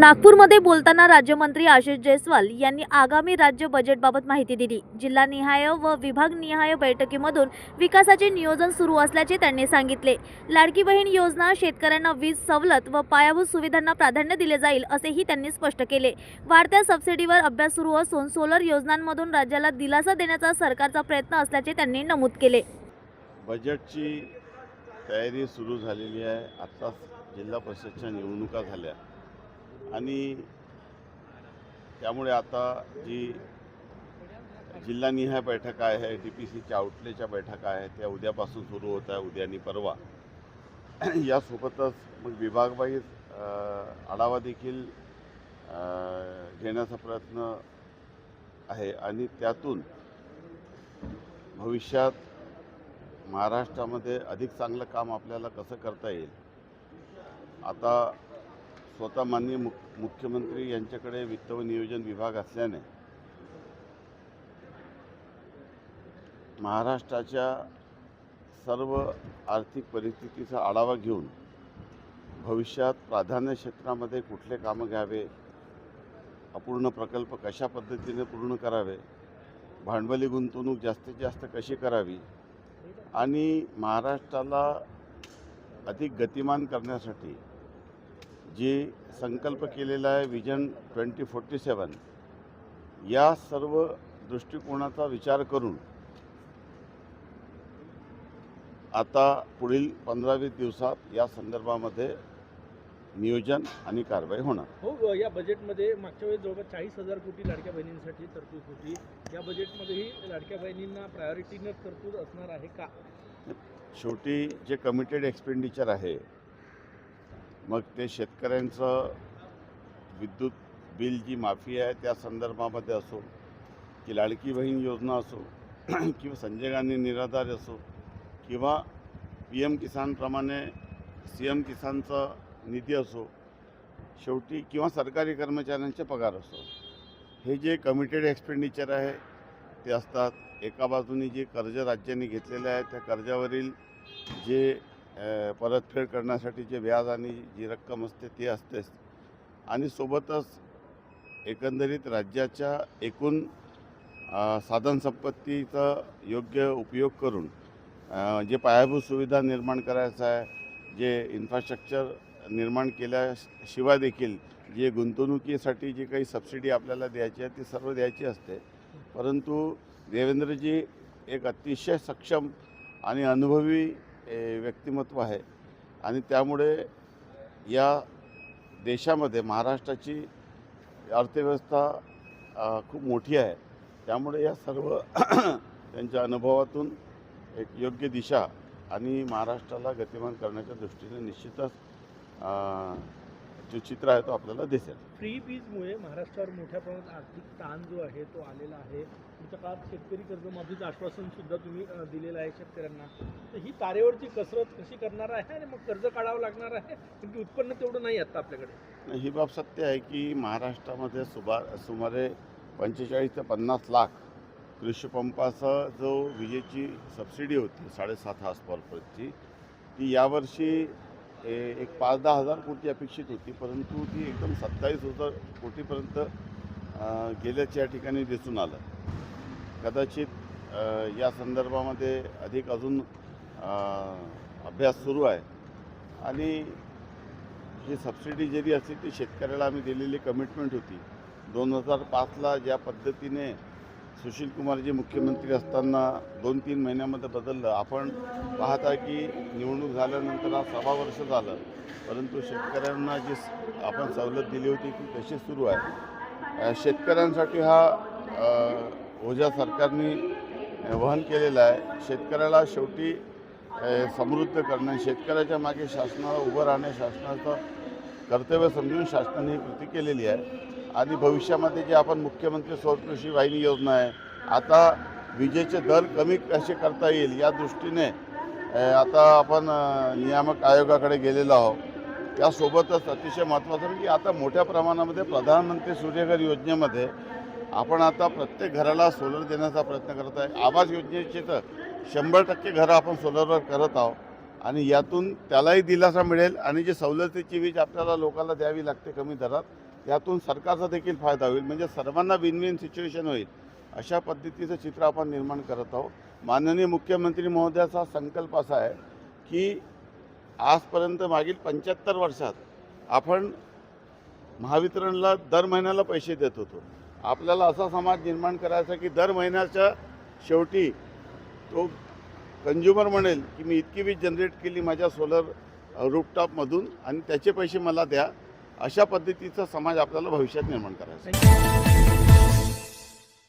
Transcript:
नागपूरमध्ये बोलताना राज्यमंत्री आशिष जयस्वाल यांनी आगामी राज्य बजेटबाबत माहिती दिली। जिल्हानिहाय व विभागनिहाय बैठकीमधून विकासाचे नियोजन सुरू असल्याचे त्यांनी सांगितले। लाडकी बहीण योजना, शेतकऱ्यांना वीज सवलत व पायाभूत सुविधांना प्राधान्य दिले जाईल असेही त्यांनी स्पष्ट केले। वाढत्या सबसिडीवर अभ्यास सुरू असून सोलर योजनांमधून राज्याला दिलासा देण्याचा सरकारचा प्रयत्न असल्याचे त्यांनी नमूद केले। बजेटची तयारी सुरू झालेली आहे। आत्ताच जिल्हा परिषदच्या निवडणुका झाल्या आणि त्यामुळे आता जी जिल्हानिहाय बैठका आहे, DPCच्या आउटलेटच्या बैठका आहेत, त्या उद्यापासून सुरू होत आहे, उद्या आणि परवा। यासोबतच मग विभागवाईज आढावा देखील घेण्याचा प्रयत्न आहे आणि त्यातून भविष्यात महाराष्ट्रामध्ये अधिक चांगलं काम आपल्याला कसं करता येईल। आता स्वतः माननीय मुख्यमंत्री यांच्याकडे वित्त व नियोजन विभाग असल्याने महाराष्ट्राच्या सर्व आर्थिक परिस्थितीचा आढावा घेऊन भविष्यात प्राधान्य क्षेत्रामध्ये कुठले कामं घ्यावे, अपूर्ण प्रकल्प कशा पद्धतीने पूर्ण करावे, भांडवली गुंतवणूक जास्तीत जास्त कशी करावी आणि महाराष्ट्राला अधिक गतिमान करण्यासाठी जे संकल्प केलेला आहे विजन 2047, या सर्व दृष्टिकोनाचा विचार करून आता पुढील 15-20 दिवसात या संदर्भामध्ये नियोजन आणि कारवाई होणार। हो, या बजेटमध्ये मागच्या वेळेस जवळपास 40,000 कोटी लाडक्या बहिणींसाठी तरतूद होती। या बजेटमध्येही लाडक्या बहिणींना प्रायोरिटीने तरतूद असणार आहे का? शेवटी जे कमिटेड एक्सपेंडिचर आहे, मग ते शेतकऱ्यांचं विद्युत बिल जी माफी आहे त्या संदर्भामध्ये असो, की लाडकी बहीण योजना असो, किंवा संजय गांधी निराधार असो, किंवा PM किसानप्रमाणे CM किसानचा निधी असो, शेवटी किंवा सरकारी कर्मचाऱ्यांचे पगार असो, हे जे कमिटेड एक्सपेंडिचर आहे ते असतात। एका बाजूने जे कर्ज राज्यांनी घेतलेले आहे त्या कर्जावरील जे परतफेड करण्यासाठी जे व्याज आणि जी रक्कम असते ते असतेच, आणि सोबतच एकंदरीत राज्याच्या एकूण साधनसंपत्तीचा योग्य उपयोग करून जे पायाभूत सुविधा निर्माण करायचं आहे, जे इन्फ्रास्ट्रक्चर निर्माण केल्याशिवाय देखील जे गुंतवणुकीसाठी जी काही सबसिडी आपल्याला द्यायची आहे ती सर्व द्यायची असते। परंतु देवेंद्रजी एक अतिशय सक्षम आणि अनुभवी व्यक्तिमत्व आहे आणि त्यामुळे या देशामध्ये महाराष्ट्राची अर्थव्यवस्था खूप मोठी आहे। त्यामुळे या सर्व त्यांच्या अनुभवातून एक योग्य दिशा आणि महाराष्ट्राला गतिमान करण्याच्या दृष्टीने निश्चितच जो चित्र आहे तो आपल्याला दिसेल। फ्री वीजमुळे महाराष्ट्रावर मोठ्या प्रमाणात आर्थिक ताण जो आहे तो आलेला आहे। तुमच्या काळात शेतकरी कर्जमाफीचं आश्वासन सुद्धा तुम्ही दिलेलं आहे शेतकऱ्यांना, तर ही तारेवरची कसरत कशी करणार आहे आणि मग कर्ज काढावं लागणार आहे, कारण की उत्पन्न तेवढं नाही आता आपल्याकडे। ही बाब सत्य आहे की महाराष्ट्रामध्ये सुमारे 45 ते 50 लाख कृषीपंपाचा जो विजेची सबसिडी होती 7.5 हॉर्सपॉवरची, ती यावर्षी एक 5-10 हजार कोटी अपेक्षित होती, परंतु ती एकदम 27,000 कोटीपर्यंत गेल्याच्या या ठिकाणी दिसून आलं। कदाचित या संदर्भामध्ये अधिक अजून अभ्यास सुरू आहे आणि ही सबसिडी जरी असली ती शेतकऱ्याला आम्ही दिलेली कमिटमेंट होती। 2005ला ज्या पद्धतीने सुशील कुमारजी मुख्यमंत्री असताना 2-3 महिन्यामध्ये बदललं। आपण पाहता की निवडणूक झाल्यानंतर आज 6 वर्ष झालं, परंतु शेतकऱ्यांना जी आपण सवलत दिली होती ती तशी सुरू आहे। शेतकऱ्यांसाठी हा ओझा सरकारने वहन केलेला आहे। शेतकऱ्याला शेवटी समृद्ध करणं, शेतकऱ्याच्या मागे शासनाला उभं राहणे शासनाचं कर्तव्य समजून शासनाने ही कृती केलेली आहे। आणि भविष्यामध्ये जे आपण मुख्यमंत्री सौर कृषी वाहिनी योजना आहे, आता विजेचे दर कमी कसे करता येईल या दृष्टीने आता आपण नियामक आयोगाकडे गेलेलो आहोत। त्यासोबतच अतिशय महत्त्वाचं की आता मोठ्या प्रमाणामध्ये प्रधानमंत्री सूर्यघर योजनेमध्ये आपण आता प्रत्येक घराला सोलर देण्याचा प्रयत्न करत आहे। आवास योजनेचे तर 100% घरं आपण सोलरवर करत आहोत आणि यातून त्यालाही दिलासा मिळेल आणि जी सवलतीची वीज आपल्याला लोकांना द्यावी लागते कमी दरात यातून सरकारचा देखील फायदा होईल, म्हणजे सर्वांना विन विन सिच्युएशन होईल अशा पद्धतीचं चित्र आपण निर्माण करत आहोत. माननीय मुख्यमंत्री महोदयाचा संकल्प असा आहे की आजपर्यंत मागील 75 वर्षात आपण महावितरणला दर महिन्याला पैसे देत होतो. आपल्याला असा समाज निर्माण करायचा की दर महिन्याच्या शेवटी तो कंझ्युमर म्हणेल की मी इतकी वीज जनरेट केली माझ्या सोलर रूफटॉपमधून आणि त्याचे पैसे मला द्या. अशा पद्धतीचा समाज आपल्याला भविष्यात निर्माण करायचा आहे.